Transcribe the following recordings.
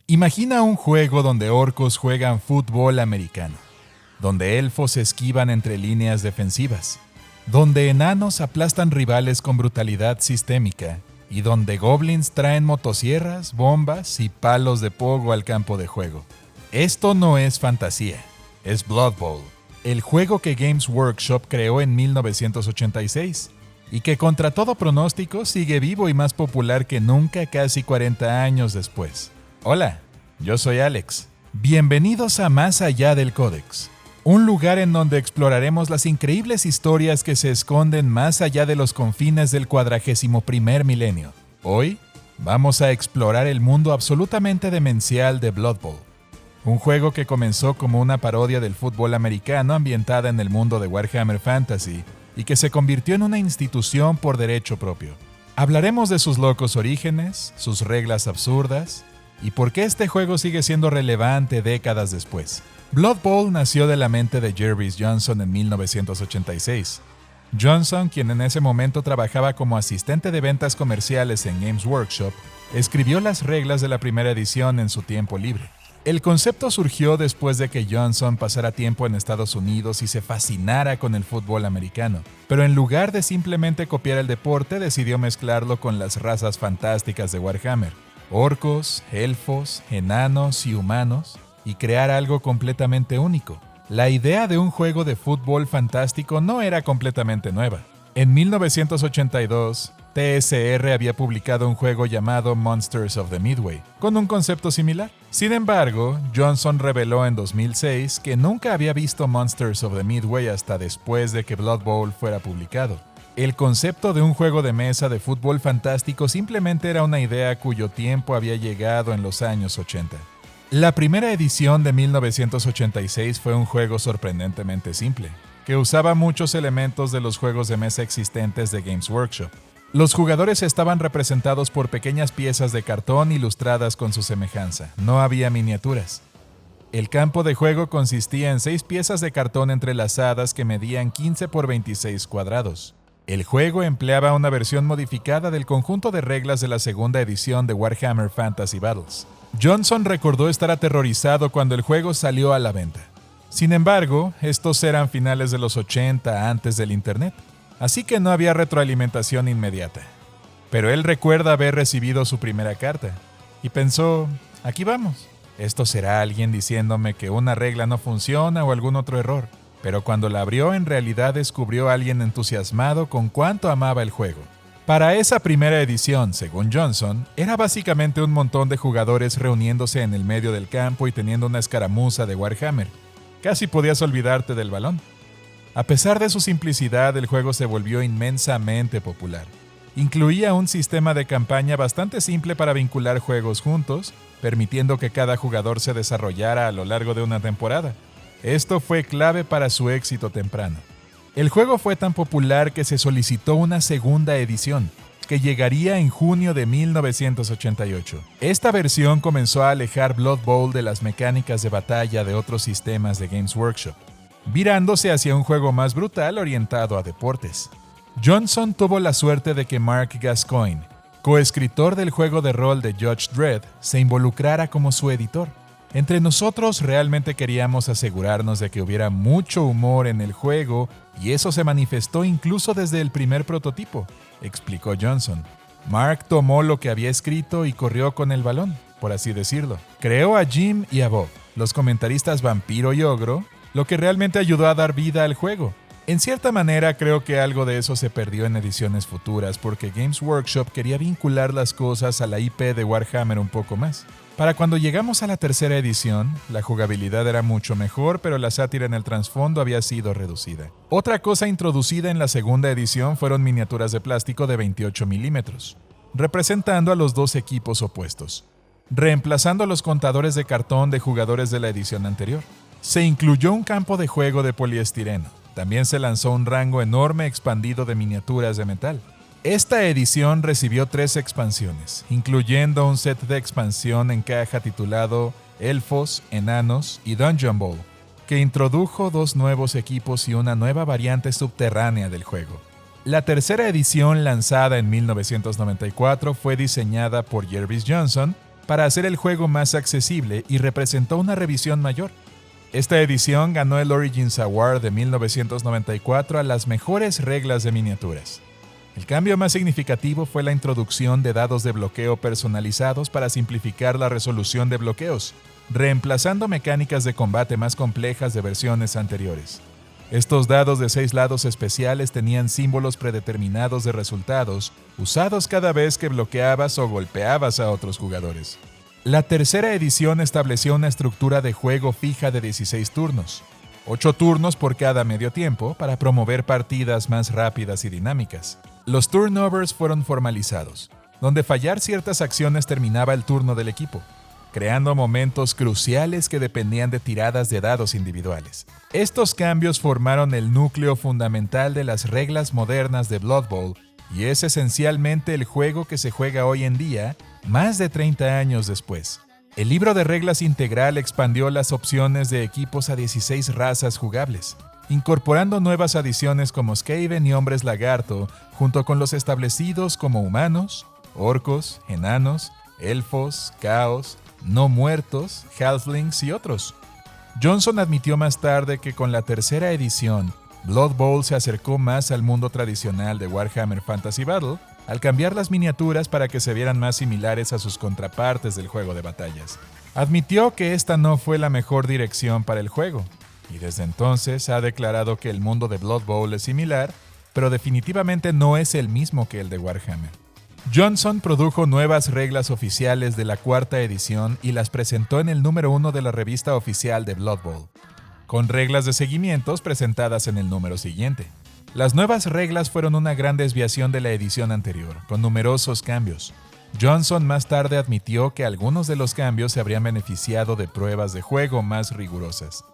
Imagina un juego donde orcos juegan fútbol americano, donde elfos esquivan entre líneas defensivas, donde enanos aplastan rivales con brutalidad sistémica y donde goblins traen motosierras, bombas y palos de pogo al campo de juego. Esto no es fantasía, es Blood Bowl, el juego que Games Workshop creó en 1986 y que contra todo pronóstico sigue vivo y más popular que nunca casi 40 años después. Hola, yo soy Alex. Bienvenidos a Más Allá del Códex, un lugar en donde exploraremos las increíbles historias que se esconden más allá de los confines del 41º milenio. Hoy vamos a explorar el mundo absolutamente demencial de Blood Bowl, un juego que comenzó como una parodia del fútbol americano ambientada en el mundo de Warhammer Fantasy y que se convirtió en una institución por derecho propio. Hablaremos de sus locos orígenes, sus reglas absurdas y por qué este juego sigue siendo relevante décadas después. Blood Bowl nació de la mente de Jervis Johnson en 1986. Johnson, quien en ese momento trabajaba como asistente de ventas comerciales en Games Workshop, escribió las reglas de la primera edición en su tiempo libre. El concepto surgió después de que Johnson pasara tiempo en Estados Unidos y se fascinara con el fútbol americano, pero en lugar de simplemente copiar el deporte, decidió mezclarlo con las razas fantásticas de Warhammer: orcos, elfos, enanos y humanos, y crear algo completamente único. La idea de un juego de fútbol fantástico no era completamente nueva. En 1982, TSR había publicado un juego llamado Monsters of the Midway, con un concepto similar. Sin embargo, Johnson reveló en 2006 que nunca había visto Monsters of the Midway hasta después de que Blood Bowl fuera publicado. El concepto de un juego de mesa de fútbol fantástico simplemente era una idea cuyo tiempo había llegado en los años 80. La primera edición de 1986 fue un juego sorprendentemente simple, que usaba muchos elementos de los juegos de mesa existentes de Games Workshop. Los jugadores estaban representados por pequeñas piezas de cartón ilustradas con su semejanza. No había miniaturas. El campo de juego consistía en 6 piezas de cartón entrelazadas que medían 15 por 26 cuadrados. El juego empleaba una versión modificada del conjunto de reglas de la segunda edición de Warhammer Fantasy Battles. Johnson recordó estar aterrorizado cuando el juego salió a la venta. Sin embargo, estos eran finales de los 80 antes del Internet, así que no había retroalimentación inmediata. Pero él recuerda haber recibido su primera carta y pensó, aquí vamos. Esto será alguien diciéndome que una regla no funciona o algún otro error. Pero cuando la abrió, en realidad descubrió a alguien entusiasmado con cuánto amaba el juego. Para esa primera edición, según Johnson, era básicamente un montón de jugadores reuniéndose en el medio del campo y teniendo una escaramuza de Warhammer. Casi podías olvidarte del balón. A pesar de su simplicidad, el juego se volvió inmensamente popular. Incluía un sistema de campaña bastante simple para vincular juegos juntos, permitiendo que cada jugador se desarrollara a lo largo de una temporada. Esto fue clave para su éxito temprano. El juego fue tan popular que se solicitó una segunda edición, que llegaría en junio de 1988. Esta versión comenzó a alejar Blood Bowl de las mecánicas de batalla de otros sistemas de Games Workshop, virándose hacia un juego más brutal orientado a deportes. Johnson tuvo la suerte de que Mark Gascoigne, coescritor del juego de rol de Judge Dredd, se involucrara como su editor. Entre nosotros realmente queríamos asegurarnos de que hubiera mucho humor en el juego y eso se manifestó incluso desde el primer prototipo, explicó Johnson. Mark tomó lo que había escrito y corrió con el balón, por así decirlo. Creó a Jim y a Bob, los comentaristas vampiro y ogro, lo que realmente ayudó a dar vida al juego. En cierta manera creo que algo de eso se perdió en ediciones futuras porque Games Workshop quería vincular las cosas a la IP de Warhammer un poco más. Para cuando llegamos a la tercera edición, la jugabilidad era mucho mejor, pero la sátira en el trasfondo había sido reducida. Otra cosa introducida en la segunda edición fueron miniaturas de plástico de 28 milímetros, representando a los dos equipos opuestos, reemplazando a los contadores de cartón de jugadores de la edición anterior. Se incluyó un campo de juego de poliestireno. También se lanzó un rango enorme expandido de miniaturas de metal. Esta edición recibió 3 expansiones, incluyendo un set de expansión en caja titulado Elfos, Enanos y Dungeon Bowl, que introdujo 2 nuevos equipos y una nueva variante subterránea del juego. La tercera edición, lanzada en 1994, fue diseñada por Jervis Johnson para hacer el juego más accesible y representó una revisión mayor. Esta edición ganó el Origins Award de 1994 a las mejores reglas de miniaturas. El cambio más significativo fue la introducción de dados de bloqueo personalizados para simplificar la resolución de bloqueos, reemplazando mecánicas de combate más complejas de versiones anteriores. Estos dados de 6 lados especiales tenían símbolos predeterminados de resultados, usados cada vez que bloqueabas o golpeabas a otros jugadores. La tercera edición estableció una estructura de juego fija de 16 turnos, 8 turnos por cada medio tiempo para promover partidas más rápidas y dinámicas. Los turnovers fueron formalizados, donde fallar ciertas acciones terminaba el turno del equipo, creando momentos cruciales que dependían de tiradas de dados individuales. Estos cambios formaron el núcleo fundamental de las reglas modernas de Blood Bowl y es esencialmente el juego que se juega hoy en día, más de 30 años después. El libro de reglas integral expandió las opciones de equipos a 16 razas jugables, incorporando nuevas adiciones como Skaven y Hombres Lagarto, junto con los establecidos como humanos, orcos, enanos, elfos, caos, no muertos, halflings y otros. Johnson admitió más tarde que con la tercera edición, Blood Bowl se acercó más al mundo tradicional de Warhammer Fantasy Battle, al cambiar las miniaturas para que se vieran más similares a sus contrapartes del juego de batallas. Admitió que esta no fue la mejor dirección para el juego, y desde entonces ha declarado que el mundo de Blood Bowl es similar, pero definitivamente no es el mismo que el de Warhammer. Johnson produjo nuevas reglas oficiales de la cuarta edición y las presentó en el número 1 de la revista oficial de Blood Bowl, con reglas de seguimientos presentadas en el número siguiente. Las nuevas reglas fueron una gran desviación de la edición anterior, con numerosos cambios. Johnson más tarde admitió que algunos de los cambios se habrían beneficiado de pruebas de juego más rigurosas.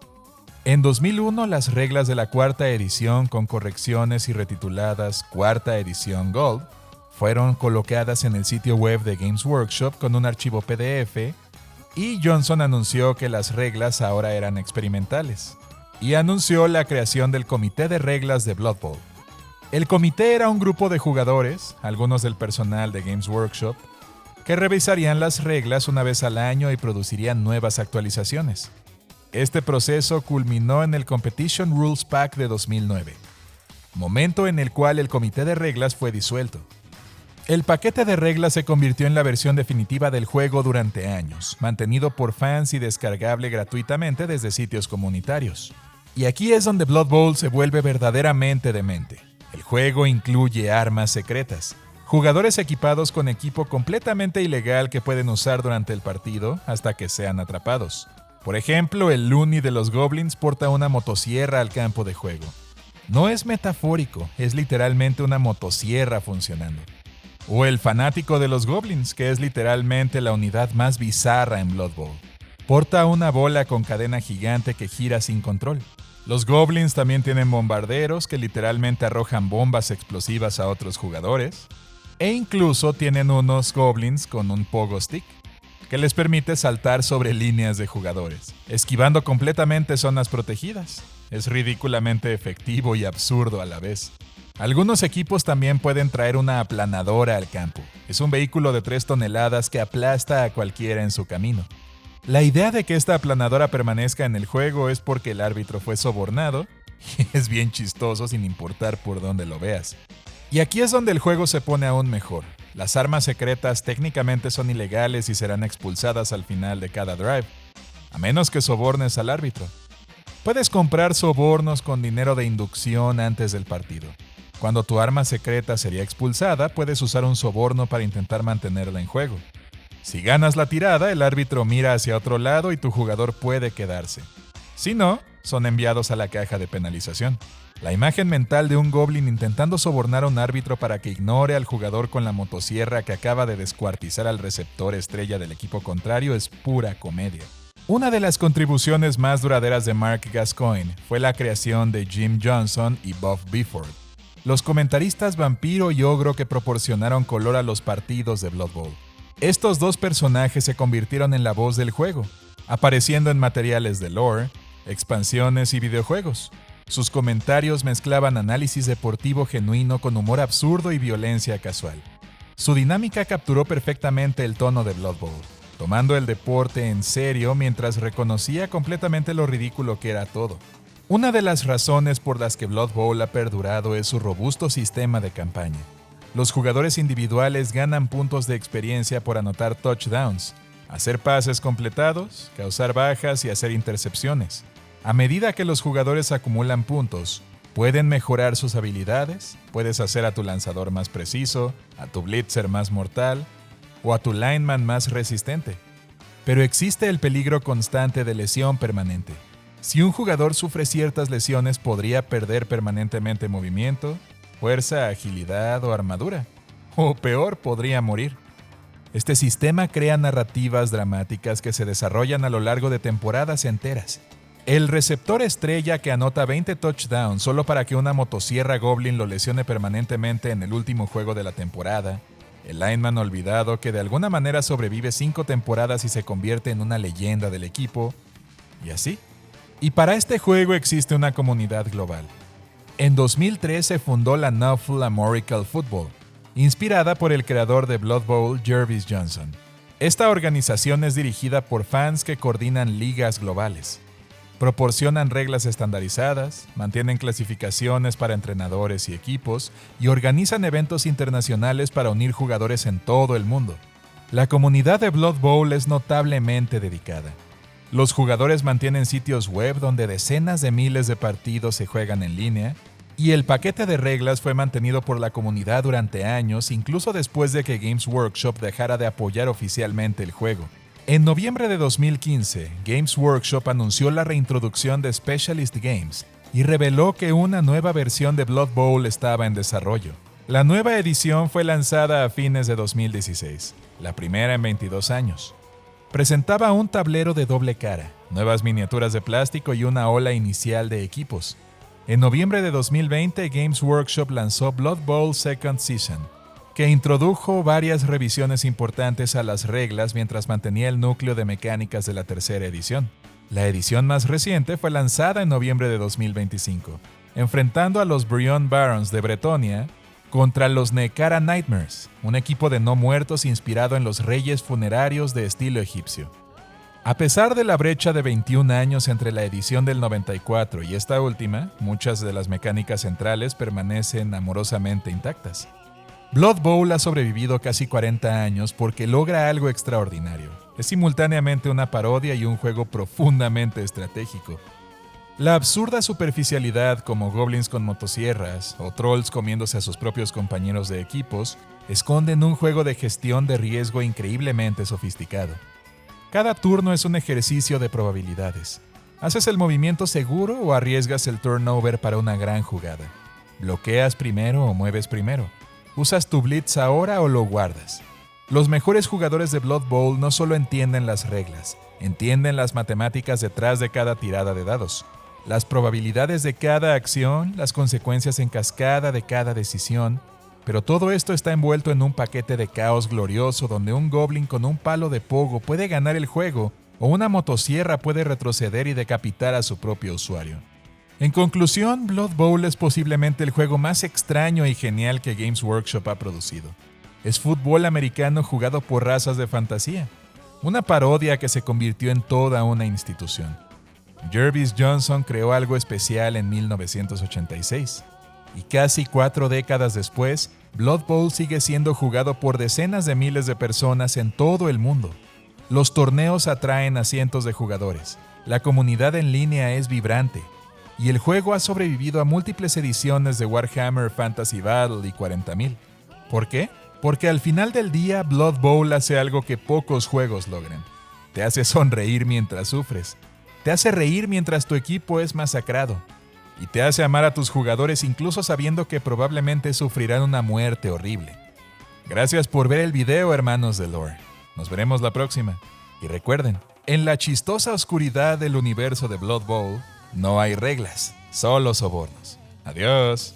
En 2001, las reglas de la cuarta edición, con correcciones y retituladas Cuarta Edición Gold, fueron colocadas en el sitio web de Games Workshop con un archivo PDF, y Johnson anunció que las reglas ahora eran experimentales, y anunció la creación del Comité de Reglas de Blood Bowl. El comité era un grupo de jugadores, algunos del personal de Games Workshop, que revisarían las reglas una vez al año y producirían nuevas actualizaciones. Este proceso culminó en el Competition Rules Pack de 2009, momento en el cual el comité de reglas fue disuelto. El paquete de reglas se convirtió en la versión definitiva del juego durante años, mantenido por fans y descargable gratuitamente desde sitios comunitarios. Y aquí es donde Blood Bowl se vuelve verdaderamente demente. El juego incluye armas secretas, jugadores equipados con equipo completamente ilegal que pueden usar durante el partido hasta que sean atrapados. Por ejemplo, el Looney de los Goblins porta una motosierra al campo de juego. No es metafórico, es literalmente una motosierra funcionando. O el fanático de los Goblins, que es literalmente la unidad más bizarra en Blood Bowl. Porta una bola con cadena gigante que gira sin control. Los Goblins también tienen bombarderos que literalmente arrojan bombas explosivas a otros jugadores. E incluso tienen unos Goblins con un pogo stick, que les permite saltar sobre líneas de jugadores, esquivando completamente zonas protegidas. Es ridículamente efectivo y absurdo a la vez. Algunos equipos también pueden traer una aplanadora al campo. Es un vehículo de 3 toneladas que aplasta a cualquiera en su camino. La idea de que esta aplanadora permanezca en el juego es porque el árbitro fue sobornado, y es bien chistoso sin importar por dónde lo veas. Y aquí es donde el juego se pone aún mejor. Las armas secretas técnicamente son ilegales y serán expulsadas al final de cada drive, a menos que sobornes al árbitro. Puedes comprar sobornos con dinero de inducción antes del partido. Cuando tu arma secreta sería expulsada, puedes usar un soborno para intentar mantenerla en juego. Si ganas la tirada, el árbitro mira hacia otro lado y tu jugador puede quedarse. Si no, son enviados a la caja de penalización. La imagen mental de un goblin intentando sobornar a un árbitro para que ignore al jugador con la motosierra que acaba de descuartizar al receptor estrella del equipo contrario es pura comedia. Una de las contribuciones más duraderas de Mark Gascoigne fue la creación de Jim Johnson y Bob Bifford, los comentaristas vampiro y ogro que proporcionaron color a los partidos de Blood Bowl. Estos dos personajes se convirtieron en la voz del juego, apareciendo en materiales de lore, expansiones y videojuegos. Sus comentarios mezclaban análisis deportivo genuino con humor absurdo y violencia casual. Su dinámica capturó perfectamente el tono de Blood Bowl, tomando el deporte en serio mientras reconocía completamente lo ridículo que era todo. Una de las razones por las que Blood Bowl ha perdurado es su robusto sistema de campaña. Los jugadores individuales ganan puntos de experiencia por anotar touchdowns, hacer pases completados, causar bajas y hacer intercepciones. A medida que los jugadores acumulan puntos, pueden mejorar sus habilidades, puedes hacer a tu lanzador más preciso, a tu blitzer más mortal o a tu lineman más resistente. Pero existe el peligro constante de lesión permanente. Si un jugador sufre ciertas lesiones, podría perder permanentemente movimiento, fuerza, agilidad o armadura. O peor, podría morir. Este sistema crea narrativas dramáticas que se desarrollan a lo largo de temporadas enteras. El receptor estrella que anota 20 touchdowns solo para que una motosierra Goblin lo lesione permanentemente en el último juego de la temporada. El lineman olvidado que de alguna manera sobrevive 5 temporadas y se convierte en una leyenda del equipo. Y así. Y para este juego existe una comunidad global. En 2003 se fundó la Nuffle Armorical Football, inspirada por el creador de Blood Bowl, Jervis Johnson. Esta organización es dirigida por fans que coordinan ligas globales. Proporcionan reglas estandarizadas, mantienen clasificaciones para entrenadores y equipos y organizan eventos internacionales para unir jugadores en todo el mundo. La comunidad de Blood Bowl es notablemente dedicada. Los jugadores mantienen sitios web donde decenas de miles de partidos se juegan en línea y el paquete de reglas fue mantenido por la comunidad durante años, incluso después de que Games Workshop dejara de apoyar oficialmente el juego. En noviembre de 2015, Games Workshop anunció la reintroducción de Specialist Games y reveló que una nueva versión de Blood Bowl estaba en desarrollo. La nueva edición fue lanzada a fines de 2016, la primera en 22 años. Presentaba un tablero de doble cara, nuevas miniaturas de plástico y una ola inicial de equipos. En noviembre de 2020, Games Workshop lanzó Blood Bowl Second Season, que introdujo varias revisiones importantes a las reglas mientras mantenía el núcleo de mecánicas de la tercera edición. La edición más reciente fue lanzada en noviembre de 2025, enfrentando a los Brionne Barons de Bretonia contra los Nekara Nightmares, un equipo de no muertos inspirado en los reyes funerarios de estilo egipcio. A pesar de la brecha de 21 años entre la edición del 94 y esta última, muchas de las mecánicas centrales permanecen amorosamente intactas. Blood Bowl ha sobrevivido casi 40 años porque logra algo extraordinario. Es simultáneamente una parodia y un juego profundamente estratégico. La absurda superficialidad como goblins con motosierras o trolls comiéndose a sus propios compañeros de equipos esconden un juego de gestión de riesgo increíblemente sofisticado. Cada turno es un ejercicio de probabilidades. ¿Haces el movimiento seguro o arriesgas el turnover para una gran jugada? ¿Bloqueas primero o mueves primero? ¿Usas tu blitz ahora o lo guardas? Los mejores jugadores de Blood Bowl no solo entienden las reglas, entienden las matemáticas detrás de cada tirada de dados, las probabilidades de cada acción, las consecuencias en cascada de cada decisión, pero todo esto está envuelto en un paquete de caos glorioso donde un goblin con un palo de pogo puede ganar el juego o una motosierra puede retroceder y decapitar a su propio usuario. En conclusión, Blood Bowl es posiblemente el juego más extraño y genial que Games Workshop ha producido. Es fútbol americano jugado por razas de fantasía, una parodia que se convirtió en toda una institución. Jervis Johnson creó algo especial en 1986, y casi 4 décadas después, Blood Bowl sigue siendo jugado por decenas de miles de personas en todo el mundo. Los torneos atraen a cientos de jugadores, la comunidad en línea es vibrante, y el juego ha sobrevivido a múltiples ediciones de Warhammer Fantasy Battle y 40.000. ¿Por qué? Porque al final del día, Blood Bowl hace algo que pocos juegos logran. Te hace sonreír mientras sufres. Te hace reír mientras tu equipo es masacrado. Y te hace amar a tus jugadores incluso sabiendo que probablemente sufrirán una muerte horrible. Gracias por ver el video, hermanos de lore. Nos veremos la próxima. Y recuerden, en la chistosa oscuridad del universo de Blood Bowl, no hay reglas, solo sobornos. Adiós.